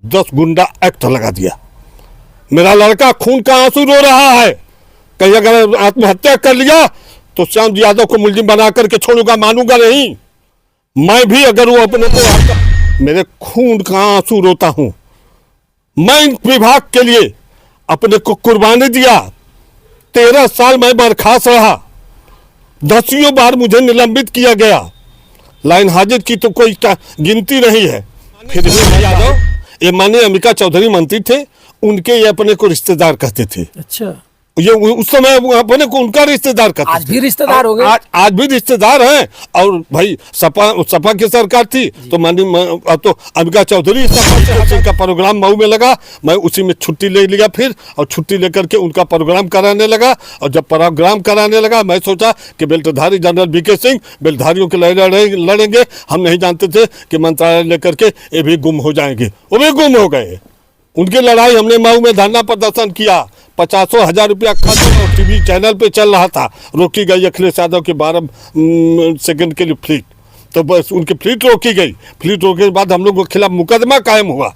10 गुंडा एक्ट लगा दिया। मेरा लड़का खून का आंसू रो रहा है, कहीं अगर आत्महत्या कर लिया तो श्याम यादव को मुलजिम बना करके छोड़ूंगा, मानूंगा नहीं। मैं भी अगर वो अपने को, मेरे खून का आंसू रोता हूं। मैं इन विभाग के लिए अपने को कुर्बानी दिया। 13 साल मैं बर्खास्त रहा, 10 बार मुझे निलंबित किया गया, लाइन हाजिर की तो कोई गिनती नहीं है। फिर भी यादव, ये माननीय अंबिका चौधरी मंत्री थे, उनके ये अपने को रिश्तेदार कहते थे। अच्छा, ये उस समय अपने को उनका रिश्तेदार कहते थे। आज भी रिश्तेदार हो गए। आज भी रिश्तेदार हैं। और भाई सपा की सरकार थी तो अब तो अंबिका चौधरी का प्रोग्राम मऊ में लगा, मैं उसी में छुट्टी ले लिया फिर, और छुट्टी लेकर के उनका प्रोग्राम कराने लगा। और जब प्रोग्राम कराने लगा मैं सोचा कि बेल्टधारी जनरल वीके सिंह बेल्टधारियों के लड़ेंगे। हम नहीं जानते थे कि मंत्रालय लेकर के ये भी गुम हो जाएंगे, वो भी गुम हो गए। उनकी लड़ाई हमने मऊ में धरना प्रदर्शन किया। 50,000 रुपया खर्च और टीवी चैनल पे चल रहा था। रोकी गई अखिलेश यादव की 12 सेकंड के लिए फ्लीट, तो बस उनकी फ्लीट रोकी गई। फ्लीट रोकने के बाद हम लोग के खिलाफ मुकदमा कायम हुआ,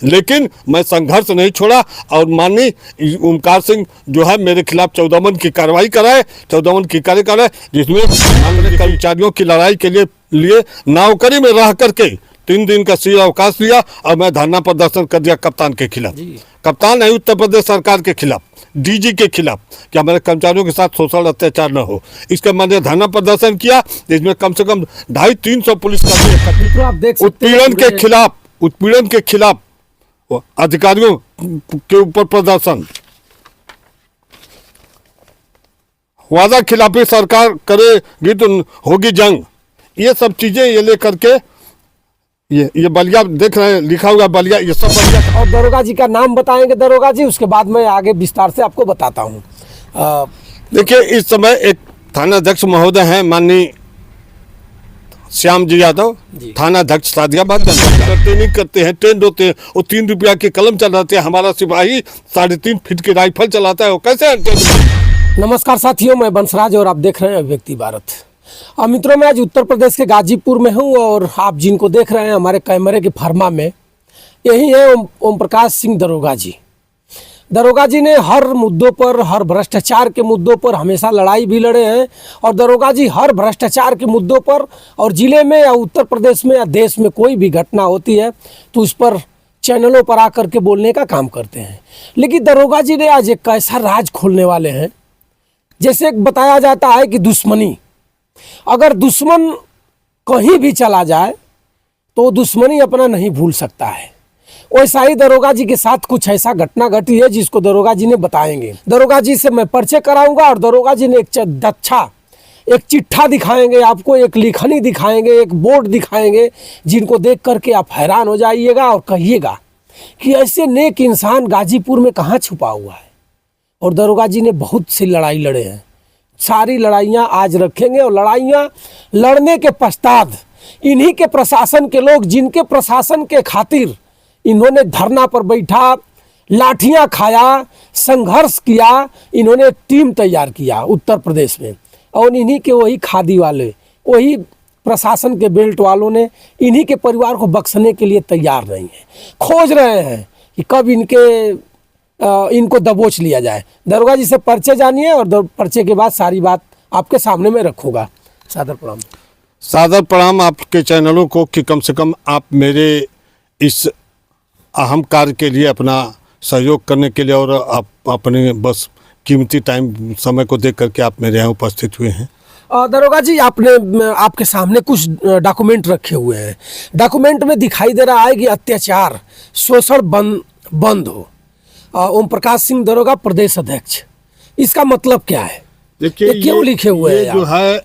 लेकिन मैं संघर्ष नहीं छोड़ा। और माननीय ओमकार सिंह जो है मेरे खिलाफ 14 की कार्रवाई कराए, 14 की कार्य कराए, जिसमें कर्मचारियों की लड़ाई के लिए नौकरी में रह करके 3 दिन का सीधा अवकाश लिया और मैं धरना प्रदर्शन कर दिया कप्तान के खिलाफ। कप्तान नहीं, उत्तर प्रदेश सरकार के खिलाफ, डीजी के खिलाफ, कि हमारे कर्मचारियों के साथ सोशल अत्याचार न हो। इसका मैंने धरना प्रदर्शन किया, जिसमें कम से कम 250-300 पुलिसकर्मी उत्पीड़न के खिलाफ अधिकारियों के ऊपर प्रदर्शन, वादा खिलाफी सरकार करेगी तो होगी जंग, ये सब चीजें ये लेकर के ये बलिया देख रहे हैं, लिखा हुआ बलिया, ये सब बलिया। और दरोगा जी का नाम बताएंगे दरोगा जी, उसके बाद मैं आगे विस्तार से आपको बताता हूँ। देखिए, इस समय एक थानाध्यक्ष महोदय हैं माननीय श्याम जी यादव, थानाध्यक्ष सादियाबाद, ट्रेनिंग करते हैं, ट्रेंड होते हैं। वो 3 रुपया के कलम चलाते हैं, हमारा सिपाही 3.5 फीट की राइफल चलाता है, वो कैसे? नमस्कार साथियों, मैं बंसराज और आप देख रहे हैं अभिव्यक्ति भारत। अब मित्रों, मैं आज उत्तर प्रदेश के गाजीपुर में हूं और आप जिनको देख रहे हैं हमारे कैमरे के फरमा में, यही है ओम प्रकाश सिंह दरोगा जी। दरोगा जी ने हर मुद्दों पर, हर भ्रष्टाचार के मुद्दों पर हमेशा लड़ाई भी लड़े हैं। और दरोगा जी हर भ्रष्टाचार के मुद्दों पर, और ज़िले में या उत्तर प्रदेश में या देश में कोई भी घटना होती है तो उस पर चैनलों पर आकर के बोलने का काम करते हैं। लेकिन दरोगा जी ने आज एक ऐसा राज खोलने वाले हैं, जैसे बताया जाता है कि दुश्मनी, अगर दुश्मन कहीं भी चला जाए तो दुश्मनी अपना नहीं भूल सकता है। वैसा ही दरोगा जी के साथ कुछ ऐसा घटना घटी है जिसको दरोगा जी ने बताएंगे। दरोगा जी से मैं परिचय कराऊंगा और दरोगा जी ने एक चिट्ठा दिखाएंगे आपको, एक लिखनी दिखाएंगे, एक बोर्ड दिखाएंगे, जिनको देख करके आप हैरान हो जाइएगा और कहिएगा कि ऐसे नेक इंसान गाजीपुर में कहाँ छुपा हुआ है। और दरोगा जी ने बहुत सी लड़ाई लड़े हैं, सारी लड़ाइयाँ आज रखेंगे। और लड़ाइयाँ लड़ने के पश्चात इन्हीं के प्रशासन के लोग, जिनके प्रशासन के खातिर इन्होंने धरना पर बैठा, लाठियाँ खाया, संघर्ष किया, इन्होंने टीम तैयार किया उत्तर प्रदेश में। और इन्हीं के वही खादी वाले, वही प्रशासन के बेल्ट वालों ने इन्हीं के परिवार को बख्शने के लिए तैयार नहीं है, खोज रहे हैं कि कब इनको दबोच लिया जाए। दरोगा जी से परिचय जानिए और परिचय के बाद सारी बात आपके सामने में रखूँगा। सादर प्रणाम। सादर प्रणाम आपके चैनलों को कि कम से कम आप मेरे इस अहम कार्य के लिए अपना सहयोग करने के लिए, और आप अपने बस कीमती टाइम समय को देख करके आप मेरे यहाँ उपस्थित हुए हैं। दरोगा जी, आपके सामने कुछ डॉक्यूमेंट रखे हुए हैं। डॉक्यूमेंट में दिखाई दे रहा है कि अत्याचार, शोषण बंद हो। ओम प्रकाश सिंह दरोगा प्रदेश अध्यक्ष, इसका मतलब क्या है? देखिए, क्यों लिखे हुए हैं? जो है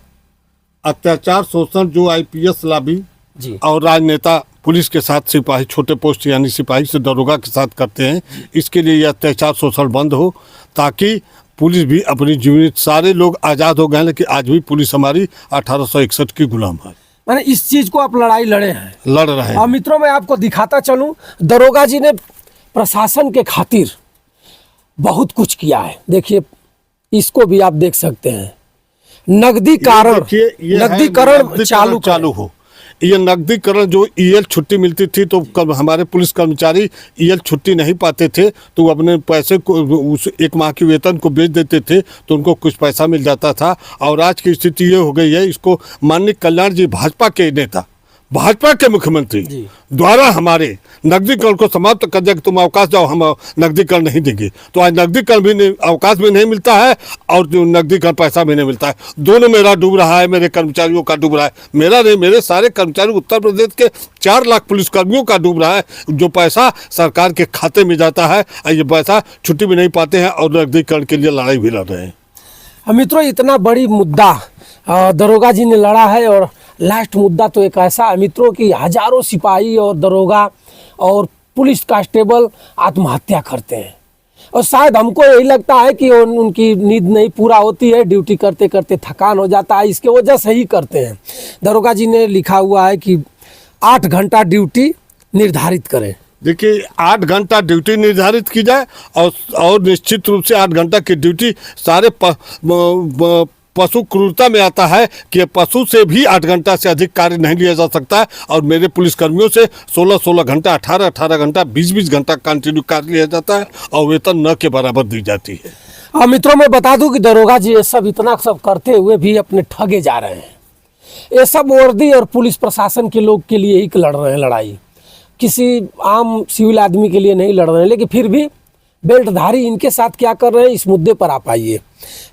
अत्याचार, शोषण जो IPS लाभी जी और राजनेता पुलिस के साथ सिपाही, छोटे पोस्ट यानी सिपाही से दरोगा के साथ करते हैं, इसके लिए यह अत्याचार शोषण बंद हो, ताकि पुलिस भी अपनी जीवन, सारे लोग आज़ाद हो गए, लेकिन आज भी पुलिस हमारी 1861 की गुलाम है। मैंने इस चीज़ को आप लड़ाई लड़े हैं, लड़ रहे हैं। मित्रों, मैं आपको दिखाता चलूँ, दरोगा जी ने प्रशासन के खातिर बहुत कुछ किया है। देखिए, इसको भी आप देख सकते हैं। नगदीकरण चालू हो, ये नकदीकरण जो ईएल छुट्टी मिलती थी तो हमारे पुलिस कर्मचारी ईएल छुट्टी नहीं पाते थे तो अपने पैसे को उस एक माह के वेतन को बेच देते थे तो उनको कुछ पैसा मिल जाता था। और आज की स्थिति ये हो गई है, इसको माननीय कल्याण जी भाजपा के नेता, भाजपा के मुख्यमंत्री द्वारा हमारे नकदीकरण को समाप्त कर दिया कि तुम अवकाश जाओ, हम नकदीकरण नहीं देंगे। तो आज नकदीकरण भी नहीं, अवकाश भी नहीं मिलता है और जो नकदीकरण पैसा भी नहीं मिलता है। दोनों मेरा डूब रहा है, मेरे कर्मचारियों का डूब रहा है। मेरा नहीं, मेरे सारे कर्मचारी उत्तर प्रदेश के 4 लाख पुलिसकर्मियों का डूब रहा है। जो पैसा सरकार के खाते में जाता है, ये पैसा छुट्टी भी नहीं पाते हैं और नकदीकरण के लिए लड़ाई भी लड़ रहे हैं। मित्रों, इतना बड़ी मुद्दा दरोगा जी ने लड़ा है और लास्ट मुद्दा तो एक ऐसा है मित्रों कि हजारों सिपाही और दरोगा और पुलिस कांस्टेबल आत्महत्या करते हैं और शायद हमको यही लगता है कि उनकी नींद नहीं पूरा होती है, ड्यूटी करते करते थकान हो जाता है, इसके वजह से ही करते हैं। दरोगा जी ने लिखा हुआ है कि 8 घंटा ड्यूटी निर्धारित करें। देखिए 8 घंटा ड्यूटी निर्धारित की जाए और निश्चित रूप से 8 घंटा की ड्यूटी सारे पशु क्रूरता में आता है कि पशु से भी 8 घंटा से अधिक कार्य नहीं लिया जा सकता है। और मेरे पुलिसकर्मियों से 16-16 घंटा, 18-18 घंटा, 20-20 घंटा कंटिन्यू कार्य लिया जाता है और वेतन न के बराबर दी जाती है। मित्रों, मैं बता दूं कि दरोगा जी ये सब इतना सब करते हुए भी अपने ठगे जा रहे हैं। ये सब वर्दी और पुलिस प्रशासन के लोग के लिए ही लड़ रहे हैं लड़ाई, किसी आम सिविल आदमी के लिए नहीं लड़ रहे हैं। लेकिन फिर भी बेल्टधारी इनके साथ क्या कर रहे हैं, इस मुद्दे पर आप आइए।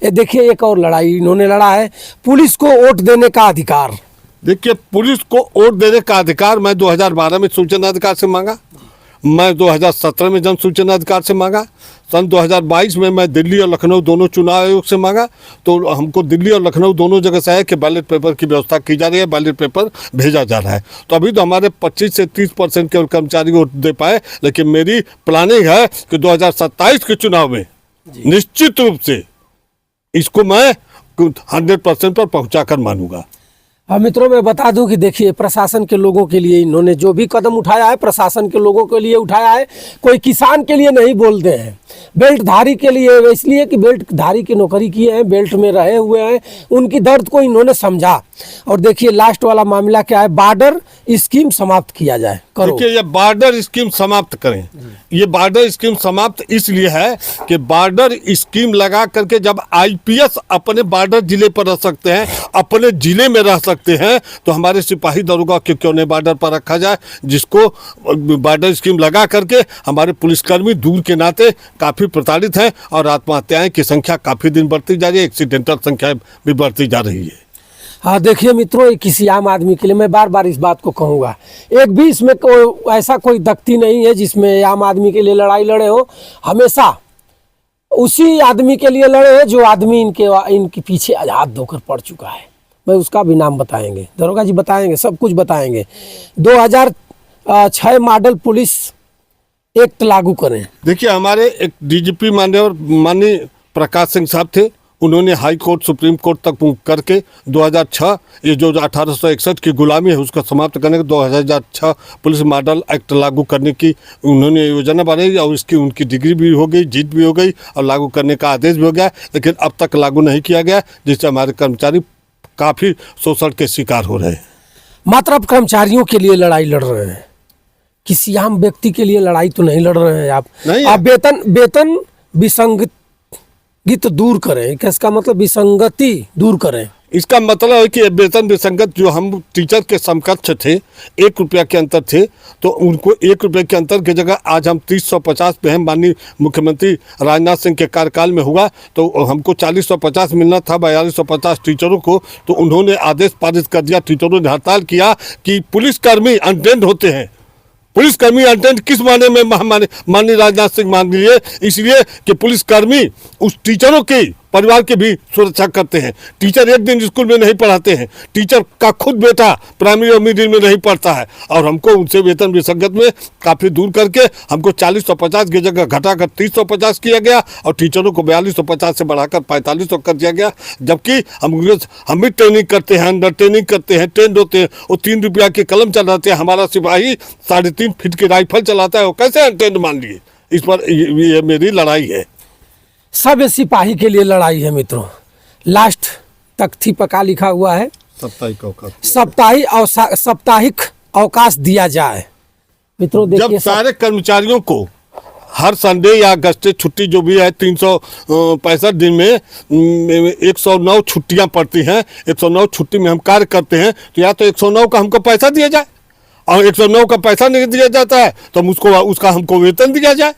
ये देखिए एक और लड़ाई इन्होंने लड़ा है, पुलिस को वोट देने का अधिकार। देखिए पुलिस को वोट देने का अधिकार मैं 2012 में सूचना अधिकार से मांगा, मैं 2017 में जन सूचना अधिकार से मांगा, सन 2022 में मैं दिल्ली और लखनऊ दोनों चुनाव आयोग से मांगा। तो हमको दिल्ली और लखनऊ दोनों जगह से है कि बैलेट पेपर की व्यवस्था की जा रही है, बैलेट पेपर भेजा जा रहा है। तो अभी तो हमारे 25 से 30% केवल कर्मचारी वोट दे पाए, लेकिन मेरी प्लानिंग है कि 2027 के चुनाव में निश्चित रूप से इसको मैं 100% पर पहुँचा मानूंगा। मित्रों, मैं बता दूं कि देखिए प्रशासन के लोगों के लिए इन्होंने जो भी कदम उठाया है प्रशासन के लोगों के लिए उठाया है। कोई किसान के लिए नहीं बोलते हैं, बेल्टधारी के लिए, इसलिए कि बेल्टधारी की नौकरी किए हैं, बेल्ट में रहे हुए हैं, उनकी दर्द को इन्होंने समझा। और देखिए लास्ट वाला मामला क्या है, बॉर्डर स्कीम समाप्त किया जाए। देखिए ये बॉर्डर स्कीम समाप्त करें। ये बॉर्डर स्कीम समाप्त इसलिए है कि बॉर्डर स्कीम लगा करके जब आईपीएस अपने बॉर्डर जिले पर रह सकते हैं, अपने जिले में रह सकते हैं, तो हमारे सिपाही दरोगा क्यों नहीं बॉर्डर पर रखा जाए, जिसको बॉर्डर स्कीम लगा करके हमारे पुलिसकर्मी दूर के नाते काफ़ी प्रताड़ित हैं और आत्महत्याएं की संख्या काफ़ी दिन बढ़ती जा रही है, एक्सीडेंटल संख्या भी बढ़ती जा रही है। हाँ देखिए मित्रों, किसी आम आदमी के लिए मैं बार बार इस बात को कहूँगा, एक भी इसमें ऐसा कोई दख्ती नहीं है जिसमें आम आदमी के लिए लड़ाई लड़े हो। हमेशा उसी आदमी के लिए लड़े हैं जो आदमी इनके पीछे हाथ धोकर पड़ चुका है। मैं उसका भी नाम बताएंगे, दरोगा जी बताएंगे, सब कुछ बताएंगे। 2006 मॉडल पुलिस एक्ट लागू करें। देखिए हमारे एक डीजीपी माननीय प्रकाश सिंह साहब थे, उन्होंने हाई कोर्ट सुप्रीम कोर्ट तक करके 2006 ये जो 1861 की गुलामी है उसका समाप्त करने के 2006 पुलिस मॉडल एक्ट लागू करने की उन्होंने योजना बनाई और इसकी उनकी डिग्री भी हो गई, जीत भी हो गई और लागू करने का आदेश भी हो गया, लेकिन अब तक लागू नहीं किया गया, जिससे हमारे कर्मचारी काफ़ी शोषण के शिकार हो रहे हैं। मात्र अब कर्मचारियों के लिए लड़ाई लड़ रहे हैं, किसी आम व्यक्ति के लिए लड़ाई तो नहीं लड़ रहे हैं आप। वेतन विसंगति दूर करें, इसका मतलब विसंगति दूर करें। इसका मतलब है कि वेतन विसंगत, जो हम टीचर के समकक्ष थे 1 रुपया के अंतर थे, तो उनको 1 रुपये के अंतर की जगह आज हम 30-150 पे हैं। माननीय मुख्यमंत्री राजनाथ सिंह के कार्यकाल में हुआ तो हमको 40-150 मिलना था, 4250 टीचरों को, तो उन्होंने आदेश पारित कर दिया, टीचरों ने हड़ताल किया कि पुलिसकर्मी अनट्रेंड होते हैं। पुलिसकर्मी अनट्रेंड किस माने में माननीय राजनाथ सिंह मान लिए, इसलिए कि पुलिसकर्मी उस टीचरों की परिवार की भी सुरक्षा करते हैं। टीचर एक दिन स्कूल में नहीं पढ़ाते हैं, टीचर का खुद बेटा प्राइमरी और मिडिल में नहीं पढ़ता है, और हमको उनसे वेतन विसंगत में काफ़ी दूर करके हमको 40-150 की जगह घटाकर 30-150 किया गया और टीचरों को 42-150 से बढ़ाकर 4500 कर दिया गया। जबकि हम भी ट्रेनिंग करते हैं, अंडर ट्रेनिंग करते हैं, ट्रेंड होते हैं, वो 3 रुपया की कलम चलाते हैं, हमारा सिपाही 3.5 फीट की राइफल चलाता है, वो कैसे अनट्रेंड मान लिए। इस पर ये मेरी लड़ाई है, सब सिपाही के लिए लड़ाई है मित्रों। लास्ट तख्ती पका लिखा हुआ है, साप्ताहिक अवकाश दिया जाए। मित्रों जब देखिए, सारे कर्मचारियों को हर संडे या अगस्टे छुट्टी जो भी है 365 दिन में 109 छुट्टियां पड़ती हैं, 109 छुट्टी में हम कार्य करते हैं, तो या तो 109 का हमको पैसा दिया जाए, और 109 का पैसा नहीं दिया जाता है तो हम उसका हमको वेतन दिया जाए।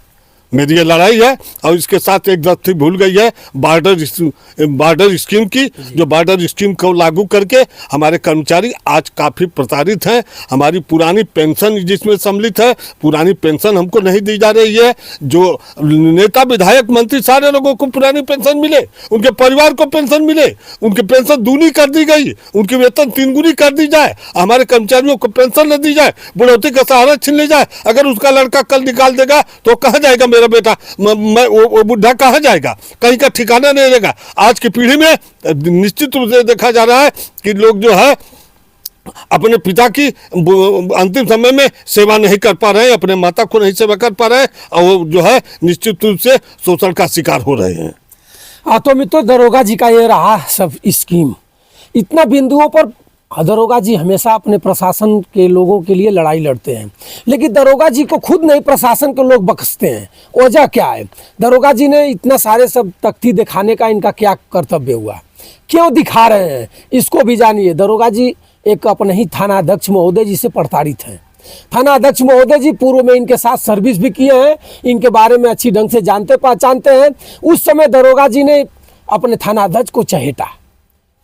मेरी ये लड़ाई है। और इसके साथ एक बात भूल गई है, बॉर्डर स्कीम की, जो बॉर्डर स्कीम को लागू करके हमारे कर्मचारी आज काफ़ी प्रताड़ित हैं। हमारी पुरानी पेंशन जिसमें सम्मिलित है, पुरानी पेंशन हमको नहीं दी जा रही है। जो नेता विधायक मंत्री सारे लोगों को पुरानी पेंशन मिले, उनके परिवार को पेंशन मिले, उनकी पेंशन दूनी कर दी गई, उनकी वेतन 3 गुनी कर दी जाए, हमारे कर्मचारियों को पेंशन न दी जाए, बुढ़ौती का सहारा छीन ली जाए। अगर उसका लड़का कल निकाल देगा तो कहाँ जाएगा मेरा बेटा, वो बुढ़ा कहाँ जाएगा, कहीं का ठिकाना नहीं रहेगा। आज की पीढ़ी में निश्चित रूप से देखा जा रहा है कि लोग जो है अपने पिता की अंतिम समय में सेवा नहीं कर पा रहे हैं, अपने माता को नहीं सेवा कर पा रहे हैं, और वो जो है निश्चित रूप से शोषण का शिकार हो रहे हैं। तो मित्रों, दरोगा जी का ये रहा सब स्कीम। इतना बिंदुओं पर दरोगा जी हमेशा अपने प्रशासन के लोगों के लिए लड़ाई लड़ते हैं, लेकिन दरोगा जी को खुद नहीं प्रशासन के लोग बख्शते हैं। वजह क्या है? दरोगा जी ने इतना सारे सब तख्ती दिखाने का इनका क्या कर्तव्य हुआ, क्यों दिखा रहे हैं, इसको भी जानिए। दरोगा जी एक अपने ही थाना अध्यक्ष महोदय जी से प्रताड़ित हैं। थाना अध्यक्ष महोदय जी पूर्व में इनके साथ सर्विस भी किए हैं, इनके बारे में अच्छी ढंग से जानते पहचानते हैं। उस समय दरोगा जी ने अपने थाना अध्यक्ष को चहेटा,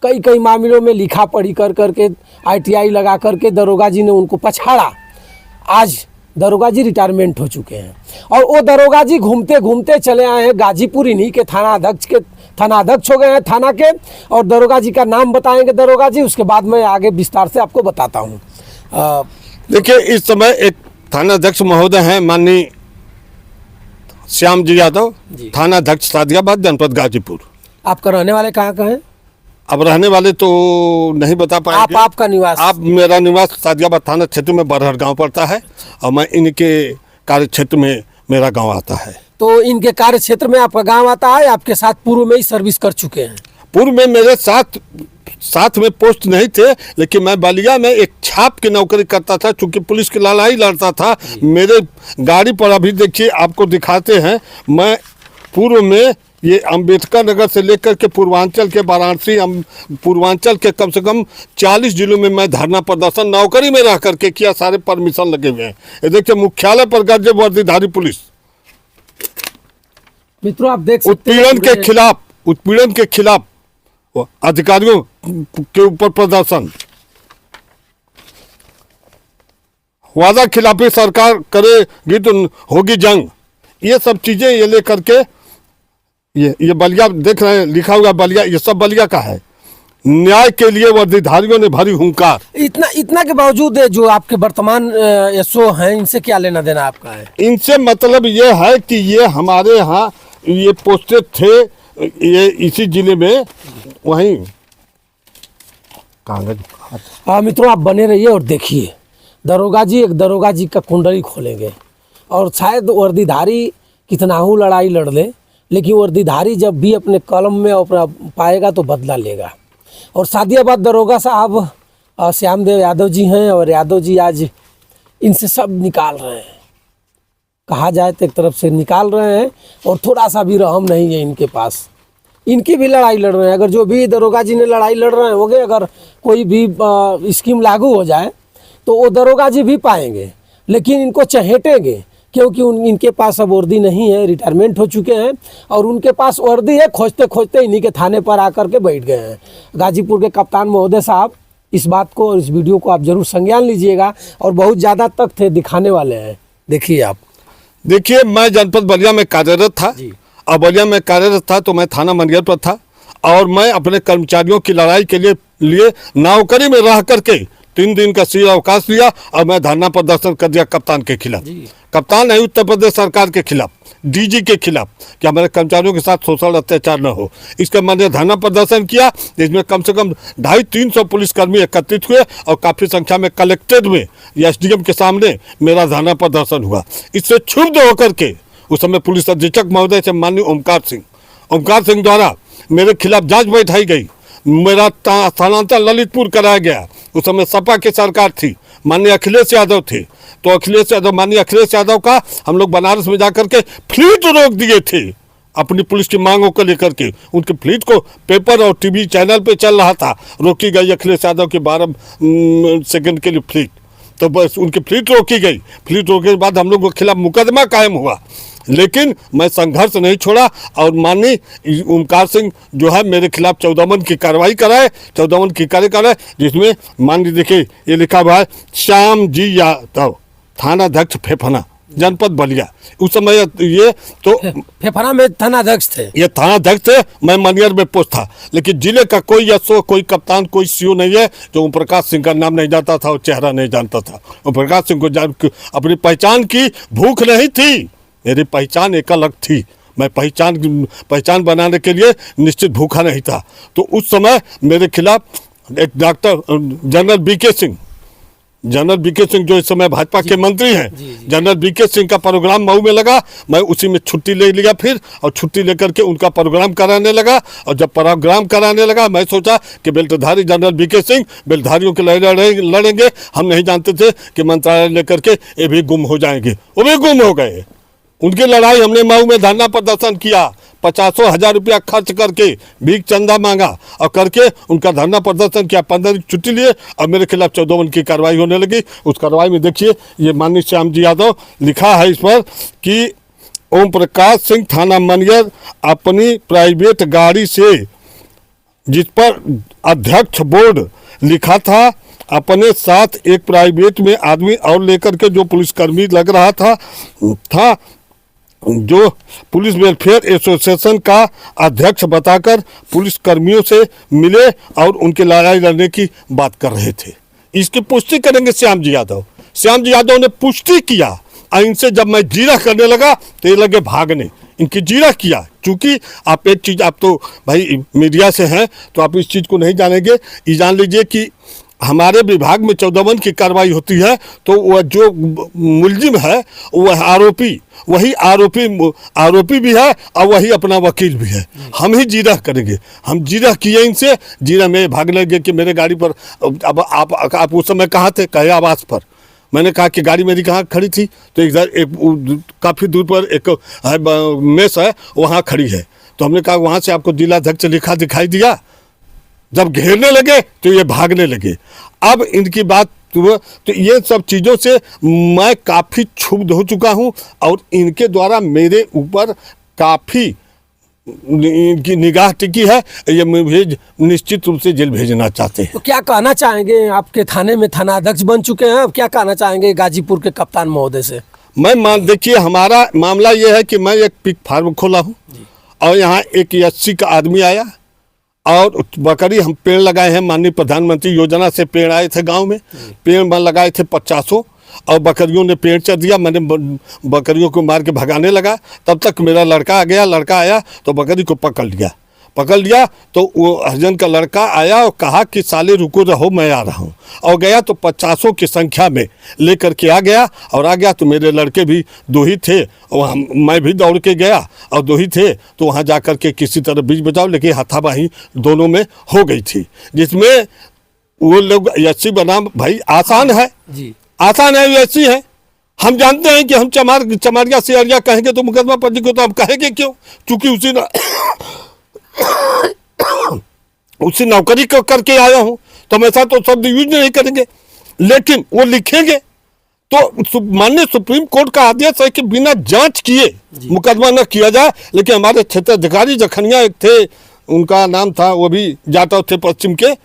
कई मामलों में लिखा पढ़ी कर करके ITI लगा करके दरोगा जी ने उनको पछाड़ा। आज दरोगा जी रिटायरमेंट हो चुके हैं, और वो दरोगा जी घूमते घूमते चले आए हैं गाजीपुर, इन्हीं के थाना अध्यक्ष हो गए हैं थाना के। और दरोगा जी का नाम बताएंगे दरोगा जी, उसके बाद मैं आगे विस्तार से आपको बताता हूँ। देखिए, इस समय एक थाना अध्यक्ष महोदय हैं माननीय श्याम जी यादव, थाना अध्यक्ष सादियाबाद, जनपद गाजीपुर। आपका रहने वाले कहाँ का है? अब रहने वाले तो नहीं बता पाएंगे। आपका निवास? मेरा निवास सादियाबाद थाना क्षेत्र में बरहर गांव पड़ता है, और मैं इनके कार्य क्षेत्र में मेरा गांव आता है। तो इनके कार्य क्षेत्र में आपका गांव आता है। आपके साथ पूर्व में ही सर्विस कर चुके हैं? पूर्व में मेरे साथ में पोस्ट नहीं थे, लेकिन मैं बलिया में एक छाप की नौकरी करता था, चूंकि पुलिस की लड़ाई लड़ता था। मेरे गाड़ी पर अभी देखिए, आपको दिखाते हैं, मैं पूर्व में ये अंबेडकर नगर से लेकर के पूर्वांचल के वाराणसी, पूर्वांचल के कम से कम 40 जिलों में मैं धरना प्रदर्शन नौकरी में रह करके किया। सारे परमिशन लगे हुए हैं। ये देखिए, मुख्यालय पर गर्जे वर्दीधारी पुलिस। मित्रों, आप देख सकते उत्पीड़न के खिलाफ अधिकारियों के ऊपर प्रदर्शन, वादा खिलाफी सरकार करेगी तो होगी जंग, ये सब चीजें ये लेकर के ये बलिया देख रहे हैं, लिखा हुआ बलिया, ये सब बलिया का है। न्याय के लिए वर्दीधारियों ने भरी हुंकार। इतना के बावजूद जो आपके वर्तमान एसओ हैं, इनसे क्या लेना देना आपका है? इनसे मतलब ये है कि ये हमारे यहाँ ये पोस्टेड थे, ये इसी जिले में, वहीं कागज। मित्रों, आप बने रहिए और देखिए, दरोगा जी का कुंडली खोलेंगे, और शायद वर्दीधारी कितना ही लड़ाई लड़ ले, लेकिन वर्दीधारी जब भी अपने कलम में अपना पाएगा तो बदला लेगा। और सादियाबाद दरोगा साहब श्यामदेव यादव जी हैं, और यादव जी आज इनसे सब निकाल रहे हैं, कहा जाए तो एक तरफ से निकाल रहे हैं, और थोड़ा सा भी रहम नहीं है इनके पास। इनकी भी लड़ाई लड़ रहे हैं। अगर जो भी दरोगा जी ने लड़ाई लड़ रहे होंगे, अगर कोई भी स्कीम लागू हो जाए तो वो दरोगा जी भी पाएंगे, लेकिन इनको चहेटेंगे, क्योंकि इनके पास अब वर्दी नहीं है, रिटायरमेंट हो चुके हैं, और उनके पास वर्दी है, खोजते खोजते इन्हीं के थाने पर आकर के बैठ गए हैं। गाजीपुर के कप्तान महोदय साहब, इस बात को और इस वीडियो को आप जरूर संज्ञान लीजिएगा, और बहुत ज़्यादा तथ्य दिखाने वाले हैं। देखिए आप। देखिए, मैं जनपद बलिया में कार्यरत था, और बलिया में कार्यरत था तो मैं थाना मंडियल पर था, और मैं अपने कर्मचारियों की लड़ाई के लिए नौकरी में रह करके 3 दिन का शीर्ष अवकाश लिया, और मैं धरना प्रदर्शन कर दिया कप्तान के खिलाफ। कप्तान नहीं, उत्तर प्रदेश सरकार के खिलाफ, DG के खिलाफ, कि हमारे कर्मचारियों के साथ शोषण अत्याचार न हो। इसका मैंने धरना प्रदर्शन किया, जिसमें कम से कम 250-300 पुलिसकर्मी एकत्रित हुए, और काफ़ी संख्या में कलेक्ट्रेट में या SDM के सामने मेरा धरना प्रदर्शन हुआ। इससे क्षुब्ध होकर के उस समय पुलिस अधीक्षक महोदय से माननीय ओमकार सिंह द्वारा मेरे खिलाफ जांच बैठाई गई। मेरा स्थानांतरण ललितपुर कराया गया। उस समय सपा की सरकार थी, माननीय अखिलेश यादव थे। तो माननीय अखिलेश यादव का हम लोग बनारस में जाकर के फ्लीट रोक दिए थे अपनी पुलिस की मांगों को लेकर के। उनके फ्लीट को पेपर और टीवी चैनल पे चल रहा था, रोकी गई अखिलेश यादव की 12 सेकंड के लिए फ्लीट। तो बस उनकी फ्लीट रोकी गई। फ्लीट रोकने के बाद हम लोग के खिलाफ मुकदमा कायम हुआ, लेकिन मैं संघर्ष नहीं छोड़ा और माननीय ओमकार सिंह जो है मेरे खिलाफ 14 की कार्रवाई कराए, 14 की कार्य कराए, जिसमें मान लीजिए देखिए ये लिखा हुआ है श्याम जी यादव, थानाध्यक्ष फेफना, जनपद बलिया। उस समय ये तो फेफना में थानाध्यक्ष थे, ये थानाध्यक्ष थे, मैं मनियर में पोस्ट था, लेकिन जिले का कोई एसओ, कोई कप्तान, कोई सीओ नहीं है जो ओम प्रकाश सिंह का नाम नहीं जानता था और चेहरा नहीं जानता था। ओम प्रकाश सिंह को अपनी पहचान की भूख नहीं थी, मेरी पहचान एक अलग थी। मैं पहचान बनाने के लिए निश्चित भूखा नहीं था। तो उस समय मेरे खिलाफ एक डॉक्टर जनरल बीके सिंह जो इस समय भाजपा के मंत्री हैं, जनरल बीके सिंह का प्रोग्राम मऊ में लगा। मैं उसी में छुट्टी ले लिया फिर, और छुट्टी लेकर के उनका प्रोग्राम कराने लगा। और जब प्रोग्राम कराने लगा मैं सोचा कि बेल्टधारी जनरल बीके सिंह बेल्टधारियों के लड़ेंगे। हम नहीं जानते थे कि मंत्रालय लेकर के ये भी गुम हो जाएंगे, वो भी गुम हो गए। उनकी लड़ाई हमने मऊ में धरना प्रदर्शन किया, 50,000 रुपया खर्च करके भीख चंदा मांगा और करके उनका धरना प्रदर्शन किया। 15 की छुट्टी लिए और मेरे खिलाफ 14 की कार्रवाई होने लगी। उस कार्रवाई में देखिए ये माननीय श्याम जी यादव लिखा है इस पर कि ओम प्रकाश सिंह थाना मनियर अपनी प्राइवेट गाड़ी से, जिस पर अध्यक्ष बोर्ड लिखा था, अपने साथ एक प्राइवेट में आदमी और लेकर के जो पुलिसकर्मी लग रहा था जो पुलिस वेलफेयर एसोसिएशन का अध्यक्ष बताकर पुलिस कर्मियों से मिले और उनकी लड़ाई लड़ने की बात कर रहे थे। इसकी पुष्टि करेंगे श्याम जी यादव ने पुष्टि किया। और इनसे जब मैं जीरा करने लगा तो ये लगे भागने, इनकी जीरा किया। चूंकि आप एक चीज़, आप तो भाई मीडिया से हैं तो आप इस चीज़ को नहीं जानेंगे। ये जान लीजिए कि हमारे विभाग में 14 की कार्रवाई होती है तो वह जो मुलजिम है वह आरोपी, वही आरोपी भी है और वही अपना वकील भी है। हम ही जीरा करेंगे। हम जीरा किए इनसे, जीरा में भागने लगे कि मेरे गाड़ी पर अब आप उस समय कहाँ थे? कहे आवास पर। मैंने कहा कि गाड़ी मेरी कहाँ खड़ी थी? तो एक काफ़ी दूर पर एक मेस है, वहाँ खड़ी है। तो हमने कहा वहाँ से आपको जिलाध्यक्ष लिखा दिखाई दिया? जब घेरने लगे तो ये भागने लगे। अब इनकी बात तो ये सब चीज़ों से मैं काफ़ी क्षुब्ध हो चुका हूँ और इनके द्वारा मेरे ऊपर काफ़ी इनकी निगाह टिकी है। ये मुझे निश्चित रूप से जेल भेजना चाहते हैं। तो क्या कहना चाहेंगे? आपके थाने में थानाध्यक्ष बन चुके हैं, अब क्या कहना चाहेंगे गाजीपुर के कप्तान महोदय से? मैं देखिए, हमारा मामला ये है कि मैं एक पिग फार्म खोला हूँ और यहाँ एक 80 का आदमी आया और बकरी हम पेड़ लगाए हैं। माननीय प्रधानमंत्री योजना से पेड़ आए थे गांव में, पेड़ मैं लगाए थे 50 और बकरियों ने पेड़ चढ़ दिया। मैंने बकरियों को मार के भगाने लगा, तब तक मेरा लड़का आ गया। लड़का आया तो बकरी को पकड़ लिया तो वो हरिजन का लड़का आया और कहा कि साले रुको रहो, मैं आ रहा हूँ। और गया तो 50 की संख्या में लेकर के आ गया तो मेरे लड़के भी 2 ही थे, वहाँ मैं भी दौड़ के गया और 2 ही थे। तो वहाँ जा कर के किसी तरह बीच बचाव, लेकिन हाथापाई दोनों में हो गई थी, जिसमें वो लोग यस्सी बनाम भाई आसान है जी, आसान है, यस्सी है। हम जानते हैं कि हम चमारिया सियारिया कहेंगे तो मुकदमा पंजी को तो हम कहेंगे क्यों? चूँकि उसी नौकरी को करके आया हूं तो हमेशा तो शब्द यूज नहीं करेंगे, लेकिन वो लिखेंगे। तो माननीय सुप्रीम कोर्ट का आदेश है कि बिना जांच किए मुकदमा न किया जाए। लेकिन हमारे क्षेत्राधिकारी जखनिया एक थे, उनका नाम था, वो भी जाटव थे पश्चिम के,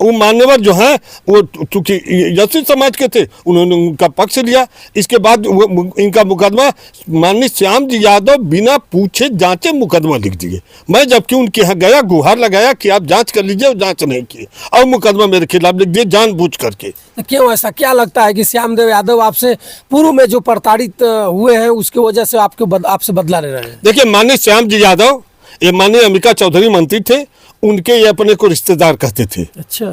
वो मान्यवर जो हैं वो चूँकि यसी समाज के थे, उन्होंने उनका पक्ष लिया। इसके बाद इनका मुकदमा माननीय श्याम जी यादव बिना पूछे जांचे मुकदमा लिख दिए। मैं जबकि उनके यहाँ गया, गुहार लगाया कि आप जांच कर लीजिए, और जांच नहीं किए और मुकदमा मेरे खिलाफ लिख दिए जानबूझ करके। क्यों ऐसा? क्या लगता है कि श्यामदेव यादव आपसे पूर्व में जो प्रताड़ित हुए हैं उसकी वजह से आपसे बदला ले रहे हैं? देखिए, माननीय श्याम जी यादव ये माननीय अंबिका चौधरी मंत्री थे, उनके ये अपने को रिश्तेदार कहते थे। अच्छा,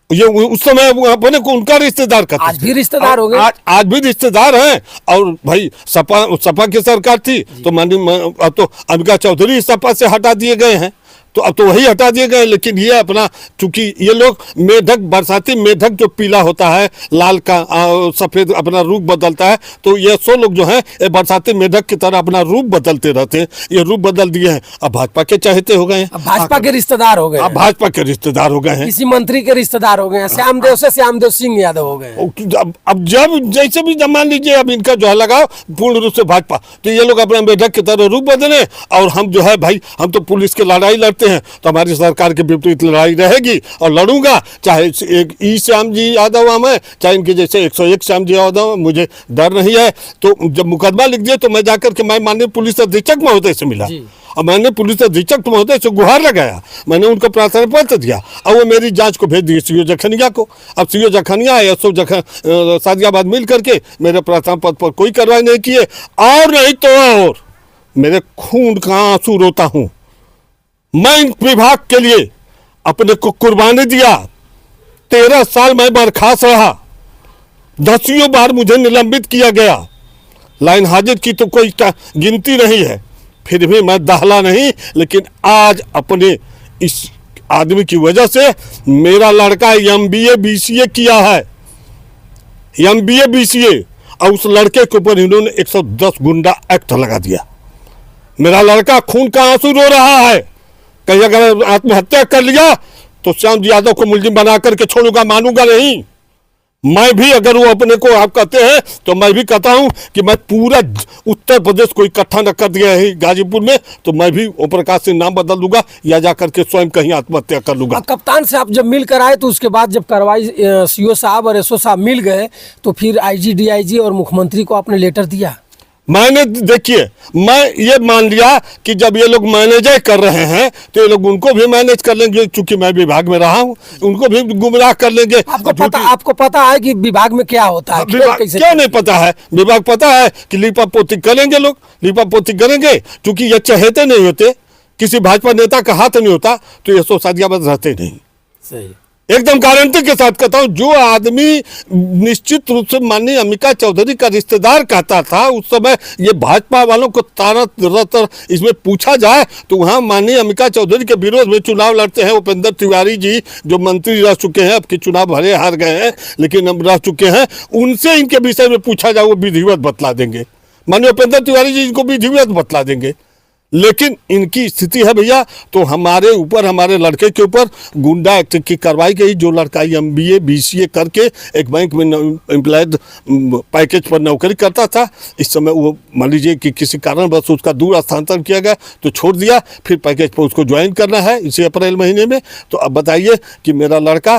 ये उस समय अपने को उनका रिश्तेदार कहते थे। आज भी रिश्तेदार हो गए? आज भी रिश्तेदार हैं। और भाई सपा की सरकार थी तो माननीय तो अंबिका चौधरी सपा से हटा दिए गए हैं। तो अब तो वही हटा दिए गए। लेकिन ये अपना, चूंकि ये लोग मेढक, बरसाती मेढक जो पीला होता है, लाल का सफेद अपना रूप बदलता है, तो ये 100 लोग जो हैं ये बरसाती मेढक की तरह अपना रूप बदलते रहते हैं। ये रूप बदल दिए हैं, अब भाजपा के चाहते हो गए हैं, अब भाजपा के रिश्तेदार हो गए, अब भाजपा के रिश्तेदार हो गए हैं, किसी मंत्री के रिश्तेदार हो गए हैं, श्यामदेव से श्यामदेव सिंह यादव हो गए हैं। अब जब जैसे भी जब मान लीजिए अब इनका जो है लगाओ पूर्ण रूप से भाजपा, तो ये लोग अपना मेढक की तरह रूप बदले, और हम जो है भाई हम तो पुलिस की लड़ाई लड़ते हैं, तो हमारी सरकार के विपरीत लड़ाई रहेगी और लड़ूंगा, चाहे एक ई श्याम जी यादव हम है, चाहे इनके जैसे 101 श्याम जी यादव, मुझे डर नहीं है। तो जब मुकदमा लिख दिए तो मैं जाकर के मैं माननीय पुलिस अधीक्षक महोदय से मिला और मैंने पुलिस अधीक्षक महोदय से गुहार लगाया, मैंने उनको प्रार्थना पत्र दिया और वो मेरी जांच को भेज दिए सीओ जखनिया को। अब सीओ जखनिया एसओ सादियाबाद मिल करके मेरे प्रार्थना पत्र पर कोई कार्रवाई नहीं किए, और नहीं तो और मेरे खून का आंसू रोता हूँ। मैं इन विभाग के लिए अपने को कुर्बानी दिया, 13 साल मैं बर्खास्त रहा, 10 बार मुझे निलंबित किया गया, लाइन हाजिर की तो कोई गिनती नहीं है, फिर भी मैं दहला नहीं। लेकिन आज अपने इस आदमी की वजह से मेरा लड़का MBA BCA किया है, MBA BCA, और उस लड़के के ऊपर इन्होंने 110 गुंडा एक्ट लगा दिया। मेरा लड़का खून का आंसू रो रहा है, कहीं अगर आत्महत्या कर लिया तो श्याम जी यादव को मुलजिम बना करके छोड़ूंगा, मानूंगा नहीं। मैं भी, अगर वो अपने को आप कहते हैं तो मैं भी कहता हूं कि मैं पूरा उत्तर प्रदेश को इकट्ठा न कर दिया है गाजीपुर में, तो मैं भी ओम प्रकाश सिंह नाम बदल दूंगा या जाकर के स्वयं कहीं आत्महत्या कर लूंगा। कप्तान से आप जब मिल कर आए तो उसके बाद जब कार्रवाई सीओ साहब और एसओ साहब मिल गए तो फिर IG DIG और मुख्यमंत्री को आपने लेटर दिया? मैंने, देखिए, मैं ये मान लिया कि जब ये लोग मैनेजर कर रहे हैं तो ये लोग उनको भी मैनेज कर लेंगे, चूंकि मैं विभाग में रहा हूँ, उनको भी गुमराह कर लेंगे। आपको पता है कि विभाग में क्या होता है? क्यों नहीं पता है? विभाग पता है कि लिपा पोती करेंगे, लोग लिपा पोती करेंगे, क्योंकि ये चहेते नहीं होते, किसी भाजपा नेता का हाथ नहीं होता तो ये सादियाबाद रहते नहीं। सही, एकदम गारंटी के साथ कहता हूं, जो आदमी निश्चित रूप से माननीय अंबिका चौधरी का रिश्तेदार कहता था, उस समय ये भाजपा वालों को तारत इसमें पूछा जाए तो वहां माननीय अंबिका चौधरी के विरोध में चुनाव लड़ते हैं उपेंद्र तिवारी जी, जो मंत्री रह चुके हैं, अब के चुनाव भले हार गए हैं लेकिन अब रह चुके हैं, उनसे इनके विषय में पूछा जाए वो विधिवत बतला देंगे। माननीय उपेंद्र तिवारी जी इनको विधिवत बतला देंगे। लेकिन इनकी स्थिति है भैया, तो हमारे ऊपर, हमारे लड़के के ऊपर गुंडा एक्ट की कार्रवाई गई। जो लड़का MBA BCA करके एक बैंक में एम्प्लॉयड पैकेज पर नौकरी करता था, इस समय वो मान लीजिए कि किसी कारणवश उसका दूर स्थानांतरण किया गया तो छोड़ दिया, फिर पैकेज पर उसको ज्वाइन करना है इसी अप्रैल महीने में। तो अब बताइए कि मेरा लड़का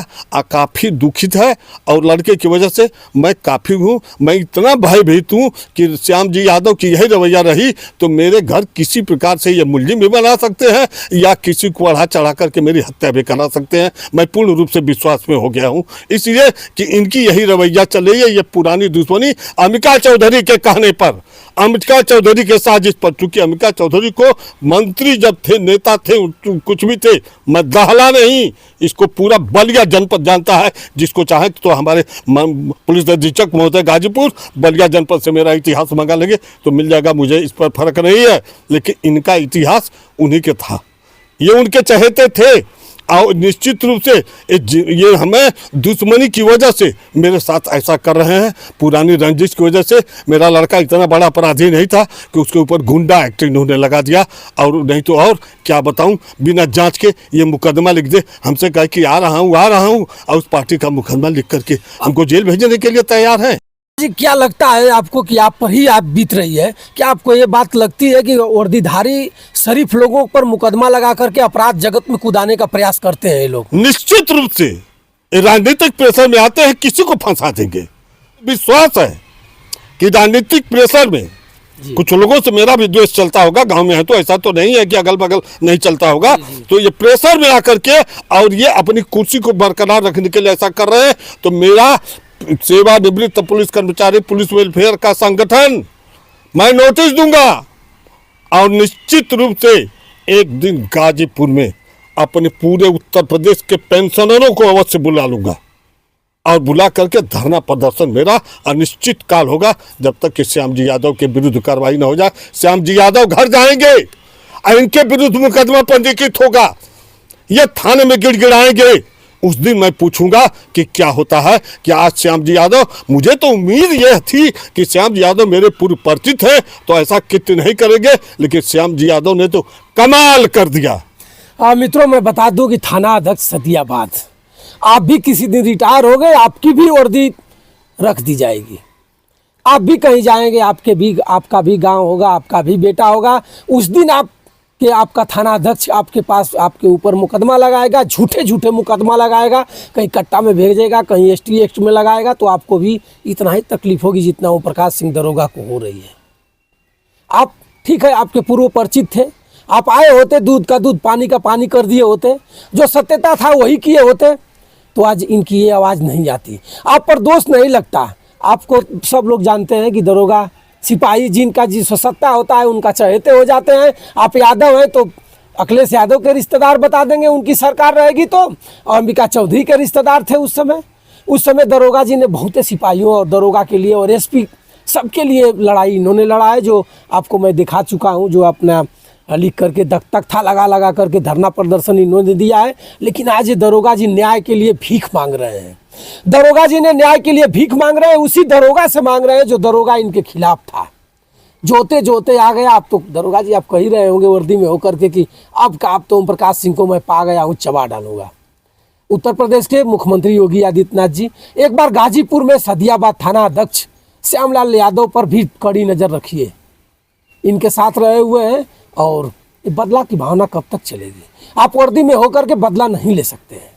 काफ़ी दुखित है और लड़के की वजह से मैं काफ़ी हूँ, मैं इतना भयभीत हूँ कि श्याम जी यादव की यही रवैया रही तो मेरे घर किसी प्रकार से ये मुलजिम भी बना सकते हैं या किसी को बढ़ा चढ़ा करके मेरी हत्या भी करा सकते हैं। मैं पूर्ण रूप से विश्वास में हो गया हूं, इसलिए कि इनकी यही रवैया चल रही है। ये पुरानी दुश्मनी अंबिका चौधरी के कहने पर, अंबिका चौधरी के साजिश पर, चूंकि अंबिका चौधरी को मंत्री जब थे, नेता थे, कुछ भी थे, मैं दहला नहीं, इसको पूरा बलिया जनपद जानता है। जिसको चाहे तो हमारे पुलिस अधीक्षक महोदय गाजीपुर बलिया जनपद से मेरा इतिहास मंगा लेंगे तो मिल जाएगा, मुझे इस पर फर्क नहीं है। लेकिन इनका इतिहास उन्हीं के था, ये उनके चहेते थे और निश्चित रूप से ये हमें दुश्मनी की वजह से मेरे साथ ऐसा कर रहे हैं, पुरानी रंजिश की वजह से। मेरा लड़का इतना बड़ा अपराधी नहीं था कि उसके ऊपर गुंडा एक्ट इन्होंने लगा दिया, और नहीं तो और क्या बताऊं, बिना जांच के ये मुकदमा लिख दे, हमसे कहे कि आ रहा हूं और उस पार्टी का मुकदमा लिख करके हमको जेल भेजने के लिए तैयार है। जी, क्या लगता है आपको कि आप पर ही आप बीत रही है? क्या आपको ये बात लगती है कि वर्दीधारी शरीफ लोगों पर मुकदमा लगा करके अपराध जगत में कूदाने का प्रयास करते हैं ये लोग? निश्चित रूप से राजनीतिक प्रेशर में आते हैं, किसी को फंसा देंगे। विश्वास है कि राजनीतिक प्रेशर में कुछ लोगों से मेरा भी द्वेष चलता होगा, गांव में है तो ऐसा तो नहीं है कि अगल बगल नहीं चलता होगा। तो ये प्रेशर में आकर के और ये अपनी कुर्सी को बरकरार रखने के लिए ऐसा कर रहे हैं। तो मेरा सेवानिवृत्त पुलिस कर्मचारी पुलिस वेलफेयर का संगठन, मैं नोटिस दूंगा और निश्चित रूप से एक दिन गाजीपुर में अपने पूरे उत्तर प्रदेश के पेंशनरों को अवश्य बुला लूंगा और बुला करके धरना प्रदर्शन मेरा अनिश्चित काल होगा, जब तक कि श्याम जी यादव के विरुद्ध कार्रवाई न हो जाए। श्याम जी यादव घर जाएंगे और इनके विरुद्ध मुकदमा पंजीकृत होगा, ये थाने में गिड़गिड़ाएंगे, उस दिन मैं पूछूंगा कि क्या होता है। कि आज श्याम जी यादव, मुझे तो उम्मीद यह थी कि श्याम जी यादव मेरे पूर्व परिचित हैं तो ऐसा कृत्य नहीं करेंगे, लेकिन श्याम जी यादव ने तो कमाल कर दिया। मित्रों, मैं बता दूं कि थाना अध्यक्ष सदियाबाद, आप भी किसी दिन रिटायर हो गए, आपकी भी वर्दी रख दी जाएगी, आप भी कहीं जाएंगे, आपका भी गांव होगा, आपका भी बेटा होगा, उस दिन आपका थाना अध्यक्ष आपके पास आपके ऊपर मुकदमा लगाएगा, झूठे मुकदमा लगाएगा, कहीं कट्टा में भेजेगा, कहीं ST एक्ट में लगाएगा, तो आपको भी इतना ही तकलीफ होगी जितना ओम प्रकाश सिंह दरोगा को हो रही है। आप ठीक है, आपके पूर्व परिचित थे, आप आए होते, दूध का दूध पानी का पानी कर दिए होते, जो सत्यता था वही किए होते, तो आज इनकी ये आवाज़ नहीं आती। आप पर दोष नहीं लगता, आपको सब लोग जानते हैं कि दरोगा सिपाही जिनका जिस सत्ता होता है उनका चहेते हो जाते हैं। आप यादव हैं तो अखिलेश यादव के रिश्तेदार बता देंगे, उनकी सरकार रहेगी तो। अंबिका चौधरी के रिश्तेदार थे उस समय दरोगा जी ने बहुत सिपाहियों और दरोगा के लिए और SP सबके लिए लड़ाई इन्होंने लड़ा है, जो आपको मैं दिखा चुका हूँ, जो अपना लिख करके तख्ता लगा करके धरना प्रदर्शन इन्होंने दिया है। लेकिन आज ये दरोगा जी न्याय के लिए भीख मांग रहे हैं, दरोगा जी ने न्याय के लिए भीख मांग रहे हैं, उसी दरोगा से मांग रहे हैं जो दरोगा इनके खिलाफ था। जोते आ गया। आप तो दरोगा जी आप कह ही रहे होंगे वर्दी में होकर के कि अब तो ओम प्रकाश सिंह को मैं पा गया हूँ, चबा डालूंगा। उत्तर प्रदेश के मुख्यमंत्री योगी आदित्यनाथ जी एक बार गाजीपुर में सदियाबाद थाना अध्यक्ष श्यामलाल यादव पर भी कड़ी नज़र रखिए, इनके साथ रहे हुए हैं, और ये बदला की भावना कब तक चलेगी? आप वर्दी में होकर के बदला नहीं ले सकते हैं।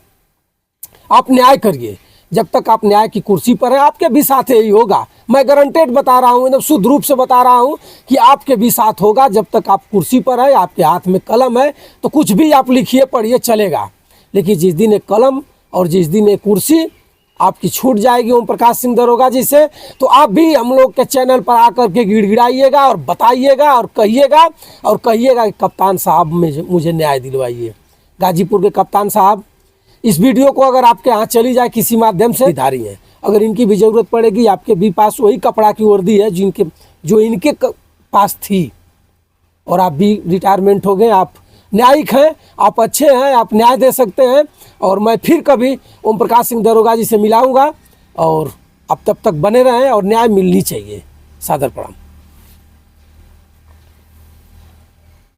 आप न्याय करिए, जब तक आप न्याय की कुर्सी पर है आपके भी साथ यही होगा। मैं गारंटेड बता रहा हूँ, एकदम शुद्ध रूप से बता रहा हूँ कि आपके भी साथ होगा। जब तक आप कुर्सी पर है, आपके हाथ में कलम है, तो कुछ भी आप लिखिए पढ़िए चलेगा। लेकिन जिस दिन एक कलम और जिस दिन एक कुर्सी आपकी छूट जाएगी ओम प्रकाश सिंह दरोगा जी से, तो आप भी हम लोग के चैनल पर आकर के गिड़गिड़ाइएगा और बताइएगा और कहिएगा कि कप्तान साहब मुझे न्याय दिलवाइए। गाजीपुर के कप्तान साहब, इस वीडियो को अगर आपके यहाँ चली जाए किसी माध्यम से, धारी है, अगर इनकी भी ज़रूरत पड़ेगी, आपके भी पास वही कपड़ा की वर्दी है जो इनके पास थी, और आप भी रिटायरमेंट हो गए, आप न्यायिक हैं, आप अच्छे हैं, आप न्याय दे सकते हैं। और मैं फिर कभी ओम प्रकाश सिंह दरोगा जी से मिलाऊंगा, और अब तब तक बने रहें और न्याय मिलनी चाहिए। सादर प्रणाम।